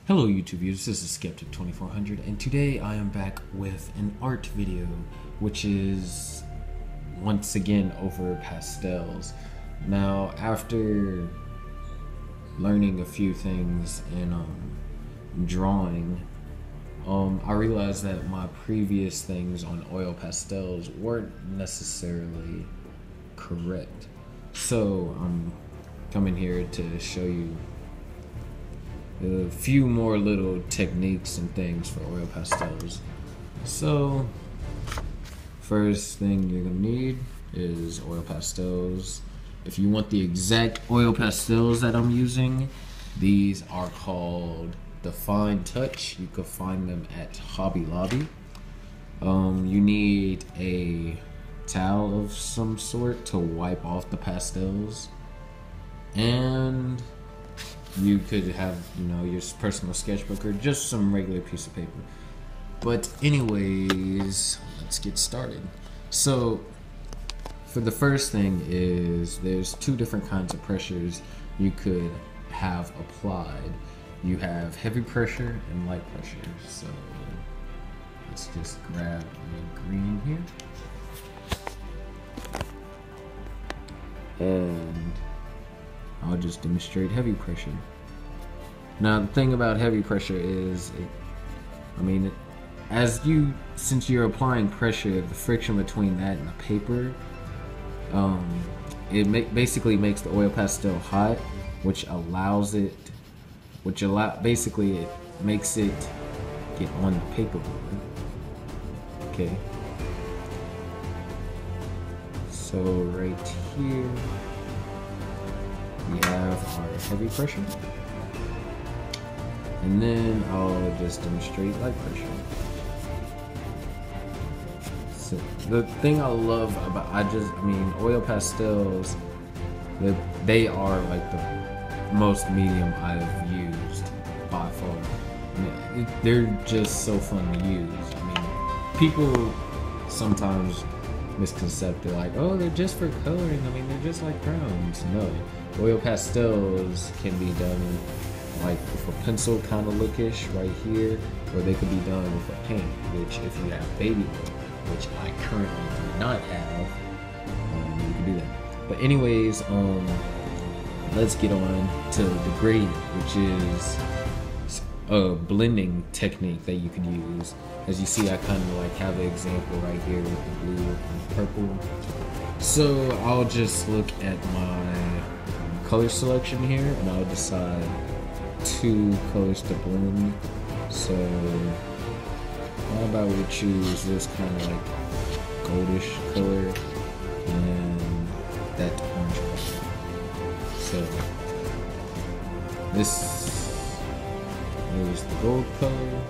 Hello YouTube viewers, this is Skeptic2400 and today I am back with an art video which is once again over pastels. Now after learning a few things in drawing, I realized that my previous things on oil pastels weren't necessarily correct. So I'm coming here to show you a few more little techniques and things for oil pastels. So first thing you're gonna need is oil pastels. If you want the exact oil pastels that I'm using, these are called the Fine Touch. You can find them at Hobby Lobby. You need a towel of some sort to wipe off the pastels, and you could have, your personal sketchbook or just some regular piece of paper. But anyways, let's get started. So for the first thing is there's two different kinds of pressures you could have applied. You have heavy pressure and light pressure. So let's just grab a green here. And I'll just demonstrate heavy pressure. Now the thing about heavy pressure is, since you're applying pressure, the friction between that and the paper, basically makes the oil pastel hot, which basically it makes it get on the paper more. Okay. So right here we have our heavy pressure, and then I'll just demonstrate light pressure. So the thing I love about oil pastels, they are like the most medium I've used by far. They're just so fun to use. People sometimes misconcept, they're like, oh, they're just for coloring. They're just like crowns. No, oil pastels can be done like with a pencil kind of lookish right here, or they could be done with a paint, which if you have baby oil, which I currently do not have, you can do that. But anyways, let's get on to the gradient, which is a blending technique that you can use. As you see, I kind of have an example right here with the blue and purple. So I'll just look at my color selection here, and I'll decide two colors to blend. So how about we choose this kind of like goldish color and that orange color. So this is the gold color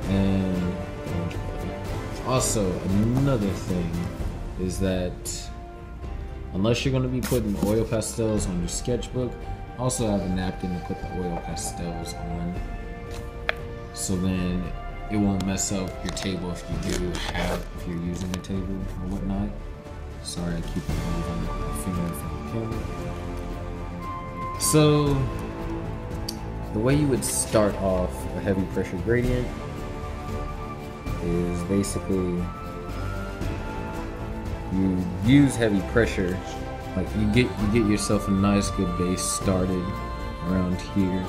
and the orange color. Also, another thing is that unless you're going to be putting oil pastels on your sketchbook, also have a napkin to put the oil pastels on, so then it won't mess up your table if you're using a table or whatnot. Sorry, I keep moving my finger from the camera. So the way you would start off a heavy pressure gradient is basically you use heavy pressure. Like you get yourself a nice good base started around here.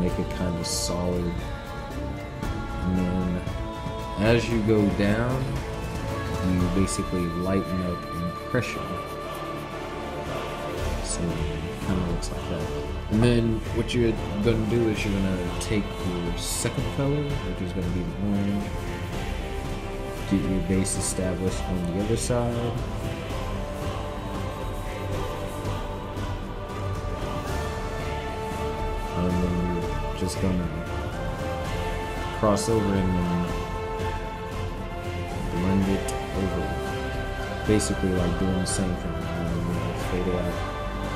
Make it kind of solid, and then as you go down, you basically lighten up in pressure. So it kind of looks like that. And then what you're gonna do is you're gonna take your second color, which is gonna be the orange. Get your base established on the other side. And then you're just gonna cross over and then blend it over. Basically like doing the same thing. Fade it out.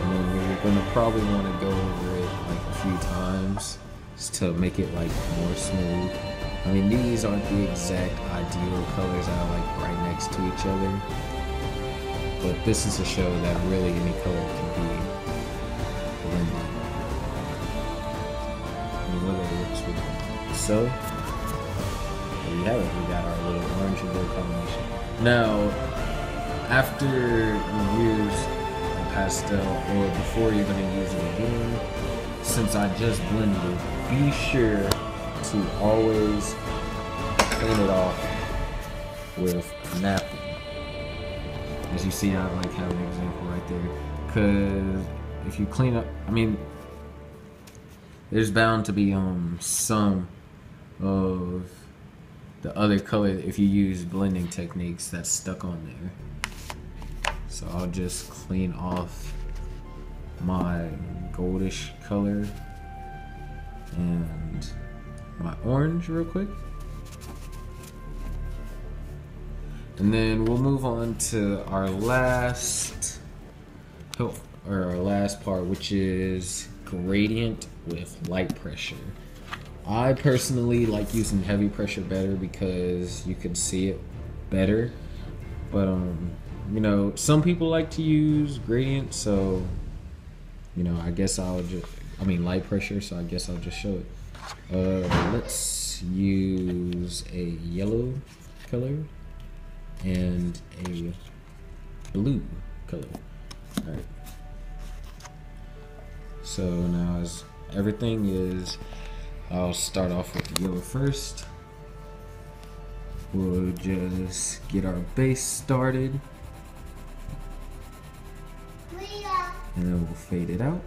And then you're gonna probably want to go over it like a few times just to make it like more smooth. These aren't the exact ideal colors that are like right next to each other. but this is to show that really any color can be blended. And whether it looks really good. So, there you have it. We got our little orange and blue combination. Now, after you use a pastel, or before you're going to use it again, since I just blended it, be sure to always clean it off with a napkin. As you see, I like have an example right there. Because if you clean up, I mean, there's bound to be some of the other color if you use blending techniques that's stuck on there. So I'll just clean off my goldish color and my orange real quick. And then we'll move on to our last part, which is gradient with light pressure. I personally like using heavy pressure better because you can see it better. But you know, some people like to use gradient, so you know, I guess light pressure, so I guess I'll just show it. Let's use a yellow color and a blue color. Alright. So now as everything is, I'll start off with the yellow first. We'll just get our base started. And then we'll fade it out.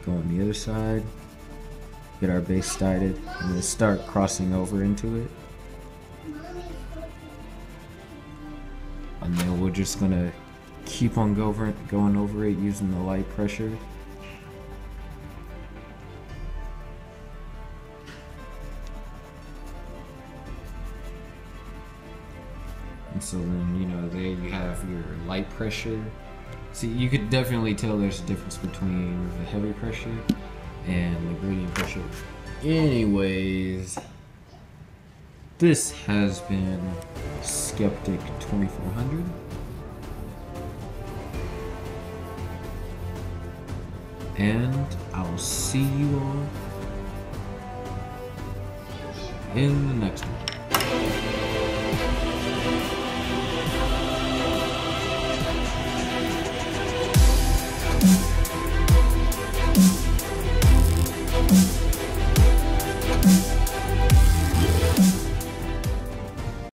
Go on the other side. Get our base started and then start crossing over into it. And then we're just gonna keep on going over it using the light pressure. And so then, you know, there you have your light pressure. See, you could definitely tell there's a difference between the heavy pressure and the gradient pressure. Anyways, this has been Skeptic2400. And I'll see you all in the next one.